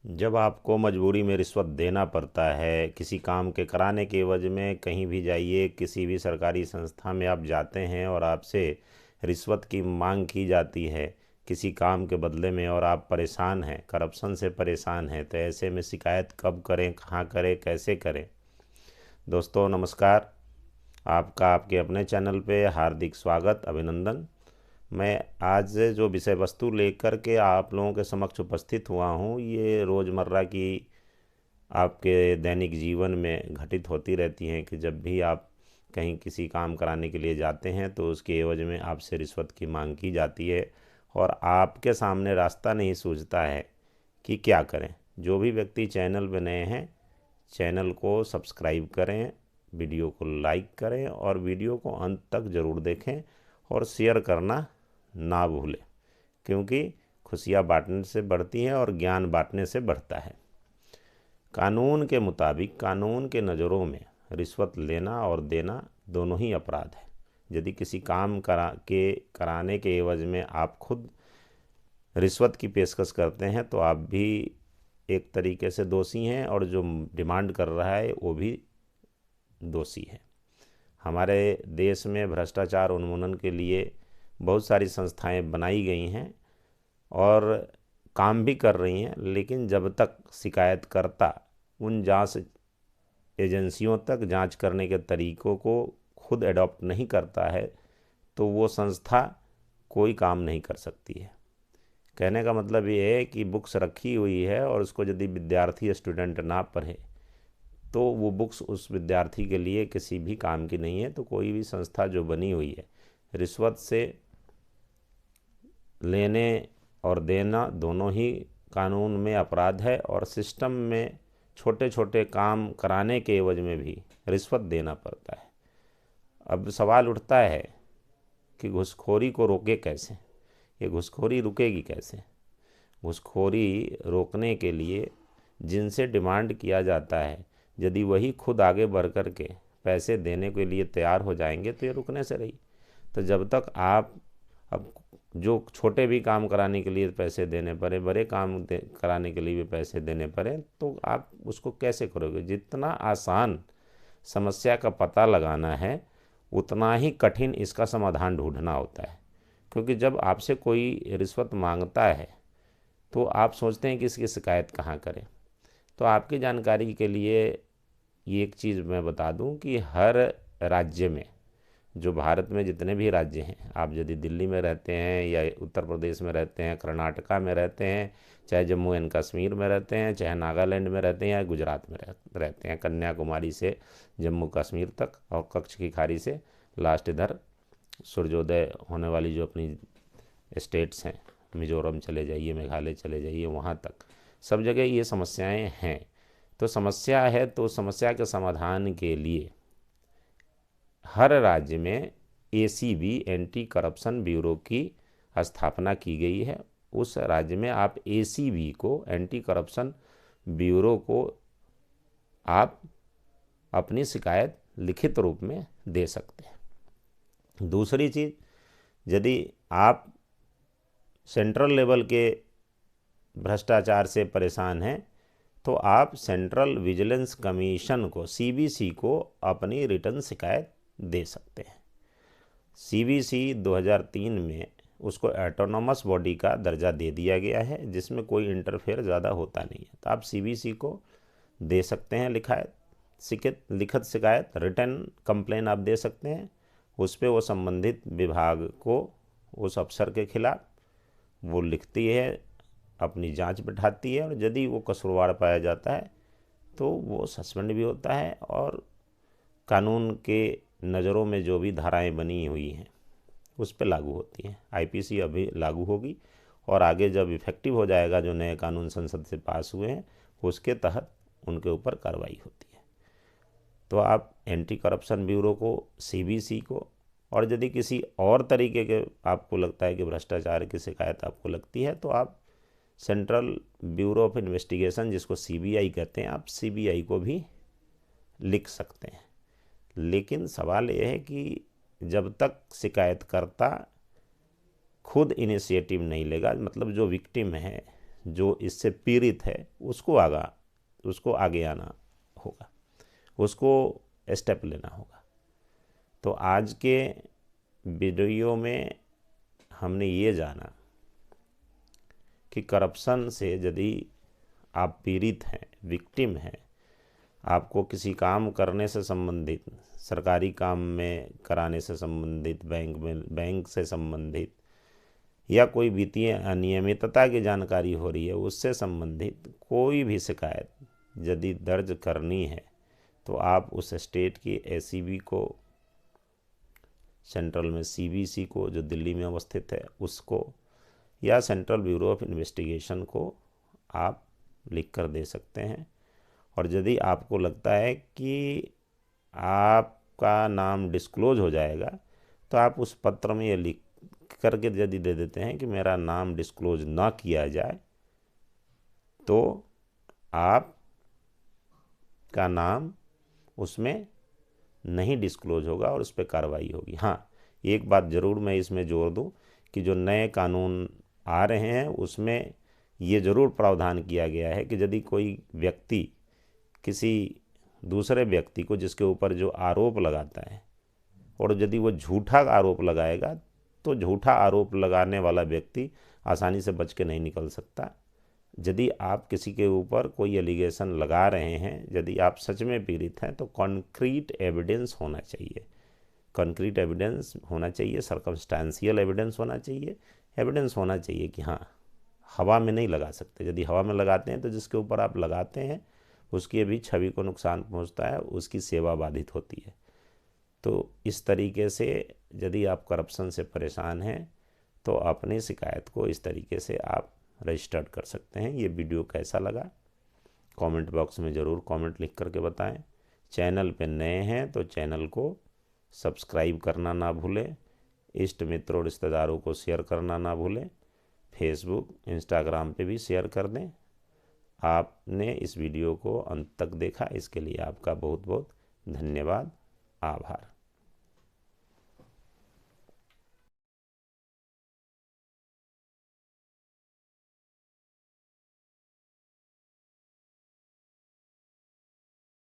जब आपको मजबूरी में रिश्वत देना पड़ता है किसी काम के कराने के एवज में, कहीं भी जाइए, किसी भी सरकारी संस्था में आप जाते हैं और आपसे रिश्वत की मांग की जाती है किसी काम के बदले में, और आप परेशान हैं, करप्शन से परेशान हैं, तो ऐसे में शिकायत कब करें, कहाँ करें, कैसे करें। दोस्तों नमस्कार, आपका आपके अपने चैनल पे हार्दिक स्वागत, अभिनंदन। मैं आज जो विषय वस्तु लेकर के आप लोगों के समक्ष उपस्थित हुआ हूँ, ये रोज़मर्रा की आपके दैनिक जीवन में घटित होती रहती हैं कि जब भी आप कहीं किसी काम कराने के लिए जाते हैं तो उसके एवज में आपसे रिश्वत की मांग की जाती है और आपके सामने रास्ता नहीं सूझता है कि क्या करें। जो भी व्यक्ति चैनल पर नए हैं, चैनल को सब्सक्राइब करें, वीडियो को लाइक करें और वीडियो को अंत तक ज़रूर देखें और शेयर करना ना भूलें, क्योंकि खुशियाँ बांटने से बढ़ती हैं और ज्ञान बांटने से बढ़ता है। कानून के मुताबिक, कानून के नज़रों में रिश्वत लेना और देना दोनों ही अपराध है। यदि किसी काम कराने के एवज में आप खुद रिश्वत की पेशकश करते हैं तो आप भी एक तरीके से दोषी हैं और जो डिमांड कर रहा है वो भी दोषी है। हमारे देश में भ्रष्टाचार उन्मूलन के लिए बहुत सारी संस्थाएं बनाई गई हैं और काम भी कर रही हैं, लेकिन जब तक शिकायतकर्ता उन जांच एजेंसियों तक जांच करने के तरीक़ों को खुद एडॉप्ट नहीं करता है तो वो संस्था कोई काम नहीं कर सकती है। कहने का मतलब ये है कि बुक्स रखी हुई है और उसको यदि विद्यार्थी स्टूडेंट ना पढ़े तो वो बुक्स उस विद्यार्थी के लिए किसी भी काम की नहीं है। तो कोई भी संस्था जो बनी हुई है, रिश्वत से लेने और देना दोनों ही कानून में अपराध है और सिस्टम में छोटे छोटे काम कराने के एवज में भी रिश्वत देना पड़ता है। अब सवाल उठता है कि घूसखोरी को रोके कैसे, ये घूसखोरी रुकेगी कैसे। घूसखोरी रोकने के लिए जिनसे डिमांड किया जाता है, यदि वही खुद आगे बढ़ कर के पैसे देने के लिए तैयार हो जाएंगे तो ये रुकने से रही। तो जब तक आप अब जो छोटे भी काम कराने के लिए पैसे देने पड़े, बड़े काम कराने के लिए भी पैसे देने पड़े, तो आप उसको कैसे करोगे। जितना आसान समस्या का पता लगाना है उतना ही कठिन इसका समाधान ढूंढना होता है। क्योंकि जब आपसे कोई रिश्वत मांगता है तो आप सोचते हैं कि इसकी शिकायत कहाँ करें। तो आपकी जानकारी के लिए ये एक चीज़ मैं बता दूं कि हर राज्य में, जो भारत में जितने भी राज्य हैं, आप यदि दिल्ली में रहते हैं या उत्तर प्रदेश में रहते हैं, कर्नाटका में रहते हैं, चाहे जम्मू एंड कश्मीर में रहते हैं, चाहे नागालैंड में रहते हैं या गुजरात में रहते हैं, कन्याकुमारी से जम्मू कश्मीर तक और कच्छ की खाड़ी से लास्ट इधर सूर्योदय होने वाली जो अपनी स्टेट्स हैं, मिज़ोरम चले जाइए, मेघालय चले जाइए, वहाँ तक सब जगह ये समस्याएं हैं। तो समस्या है तो समस्या के समाधान के लिए हर राज्य में एसीबी, एंटी करप्शन ब्यूरो की स्थापना की गई है। उस राज्य में आप एसीबी को, एंटी करप्शन ब्यूरो को, आप अपनी शिकायत लिखित रूप में दे सकते हैं। दूसरी चीज़, यदि आप सेंट्रल लेवल के भ्रष्टाचार से परेशान हैं तो आप सेंट्रल विजिलेंस कमीशन को, सीबीसी को, अपनी रिटर्न शिकायत दे सकते हैं। सीबीसी 2003 में उसको ऑटोनॉमस बॉडी का दर्जा दे दिया गया है, जिसमें कोई इंटरफेयर ज़्यादा होता नहीं है। तो आप सीबीसी को दे सकते हैं लिखित शिकायत, रिटर्न कंप्लेन आप दे सकते हैं। उस पर वो संबंधित विभाग को, उस अफसर के खिलाफ वो लिखती है, अपनी जांच बिठाती है, और यदि वो कसूरवार पाया जाता है तो वो सस्पेंड भी होता है और कानून के नज़रों में जो भी धाराएं बनी हुई हैं उस पर लागू होती हैं। आईपीसी अभी लागू होगी और आगे जब इफ़ेक्टिव हो जाएगा, जो नए कानून संसद से पास हुए हैं, उसके तहत उनके ऊपर कार्रवाई होती है। तो आप एंटी करप्शन ब्यूरो को, सीबीसी को, और यदि किसी और तरीके के आपको लगता है कि भ्रष्टाचार की शिकायत आपको लगती है तो आप सेंट्रल ब्यूरो ऑफ इन्वेस्टिगेशन, जिसको सीबीआई कहते हैं, आप सीबीआई को भी लिख सकते हैं। लेकिन सवाल यह है कि जब तक शिकायतकर्ता खुद इनिशिएटिव नहीं लेगा, मतलब जो विक्टिम है, जो इससे पीड़ित है उसको आगे आना होगा, उसको स्टेप लेना होगा। तो आज के वीडियो में हमने ये जाना कि करप्शन से यदि आप पीड़ित हैं, विक्टिम हैं, आपको किसी काम करने से संबंधित, सरकारी काम में कराने से संबंधित, बैंक से संबंधित, या कोई वित्तीय अनियमितता की जानकारी हो रही है, उससे संबंधित कोई भी शिकायत यदि दर्ज करनी है तो आप उस स्टेट की एसीबी को, सेंट्रल में सीबीसी को जो दिल्ली में अवस्थित है उसको, या सेंट्रल ब्यूरो ऑफ इन्वेस्टिगेशन को आप लिख कर दे सकते हैं। और यदि आपको लगता है कि आपका नाम डिस्क्लोज हो जाएगा तो आप उस पत्र में ये लिख करके यदि दे देते हैं कि मेरा नाम डिस्क्लोज ना किया जाए, तो आप का नाम उसमें नहीं डिस्क्लोज होगा और उस पर कार्रवाई होगी। हाँ, एक बात ज़रूर मैं इसमें जोर दूं कि जो नए कानून आ रहे हैं उसमें ये ज़रूर प्रावधान किया गया है कि यदि कोई व्यक्ति किसी दूसरे व्यक्ति को जिसके ऊपर जो आरोप लगाता है, और यदि वो झूठा आरोप लगाएगा तो झूठा आरोप लगाने वाला व्यक्ति आसानी से बच के नहीं निकल सकता। यदि आप किसी के ऊपर कोई एलिगेशन लगा रहे हैं, यदि आप सच में पीड़ित हैं, तो कॉन्क्रीट एविडेंस होना चाहिए, कॉन्क्रीट एविडेंस होना चाहिए, सर्कमस्टेंशियल एविडेंस होना चाहिए, एविडेंस होना चाहिए कि हाँ, हवा में नहीं लगा सकते। यदि हवा में लगाते हैं तो जिसके ऊपर आप लगाते हैं उसकी भी छवि को नुकसान पहुंचता है, उसकी सेवा बाधित होती है। तो इस तरीके से यदि आप करप्शन से परेशान हैं तो अपनी शिकायत को इस तरीके से आप रजिस्टर्ड कर सकते हैं। ये वीडियो कैसा लगा कमेंट बॉक्स में ज़रूर कमेंट लिख करके बताएं। चैनल पे नए हैं तो चैनल को सब्सक्राइब करना ना भूलें, इष्ट मित्रों रिश्तेदारों को शेयर करना ना भूलें, फेसबुक इंस्टाग्राम पे भी शेयर कर दें। आपने इस वीडियो को अंत तक देखा, इसके लिए आपका बहुत बहुत धन्यवाद, आभार।